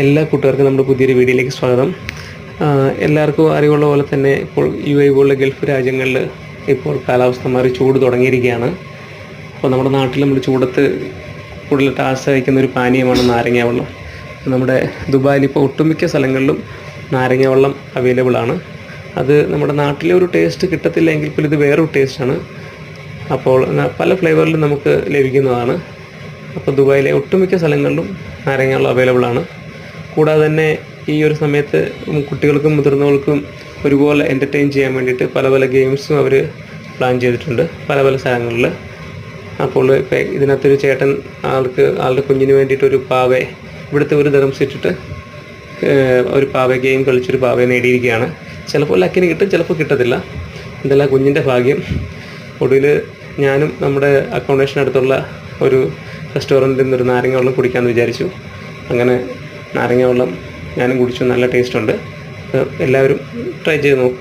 എല്ലാ കൂട്ടുകാർക്കും നമ്മുടെ പുതിയൊരു വീഡിയോയിലേക്ക് സ്വാഗതം. എല്ലാവർക്കും അറിവുള്ള പോലെ തന്നെ ഇപ്പോൾ UAE പോലുള്ള ഗൾഫ് രാജ്യങ്ങളിൽ ഇപ്പോൾ കാലാവസ്ഥ മാറി ചൂട് തുടങ്ങിയിരിക്കുകയാണ്. അപ്പോൾ നമ്മുടെ നാട്ടിൽ നമ്മൾ ചൂടത്ത് കൂടുതലായിട്ട് ആശ്രയിക്കുന്ന ഒരു പാനീയമാണ് നാരങ്ങ വെള്ളം. നമ്മുടെ ദുബായിൽ ഇപ്പോൾ ഒട്ടുമിക്ക സ്ഥലങ്ങളിലും നാരങ്ങ വെള്ളം അവൈലബിൾ ആണ്. അത് നമ്മുടെ നാട്ടിലെ ഒരു ടേസ്റ്റ് കിട്ടത്തില്ല എങ്കിൽ പോലും ഇത് വേറൊരു ടേസ്റ്റാണ്. അപ്പോൾ പല ഫ്ലേവറിലും നമുക്ക് ലഭിക്കുന്നതാണ്. അപ്പോൾ ദുബായിലെ ഒട്ടുമിക്ക സ്ഥലങ്ങളിലും നാരങ്ങ വെള്ളം അവൈലബിൾ ആണ്. കൂടാതെ തന്നെ ഈ ഒരു സമയത്ത് കുട്ടികൾക്കും മുതിർന്നവർക്കും ഒരുപോലെ എൻ്റർടൈൻ ചെയ്യാൻ വേണ്ടിയിട്ട് പല പല ഗെയിംസും അവർ പ്ലാൻ ചെയ്തിട്ടുണ്ട് പല പല സ്ഥലങ്ങളിൽ. അപ്പോൾ ഇപ്പോൾ ഇതിനകത്തൊരു ചേട്ടൻ ആളുടെ കുഞ്ഞിന് വേണ്ടിയിട്ടൊരു പാവയെ ഇവിടുത്തെ ഒരു ദിർഹംസ് ഇട്ടിട്ട് ഒരു പാവ ഗെയിം കളിച്ചൊരു പാവയെ നേടിയിരിക്കുകയാണ്. ചിലപ്പോൾ ലക്കിന് കിട്ടും, ചിലപ്പോൾ കിട്ടത്തില്ല. എന്തെല്ലാം കുഞ്ഞിൻ്റെ ഭാഗ്യം. ഒടുവിൽ ഞാനും നമ്മുടെ അക്കോമഡേഷനടുത്തുള്ള ഒരു റെസ്റ്റോറൻറ്റിൽ നിന്നൊരു നാരങ്ങ വെള്ളം കുടിക്കാമെന്ന് വിചാരിച്ചു. അങ്ങനെ നാരങ്ങ വെള്ളം ഞാനും കുടിച്ചു. നല്ല ടേസ്റ്റുണ്ട്. എല്ലാവരും ട്രൈ ചെയ്ത് നോക്കുക.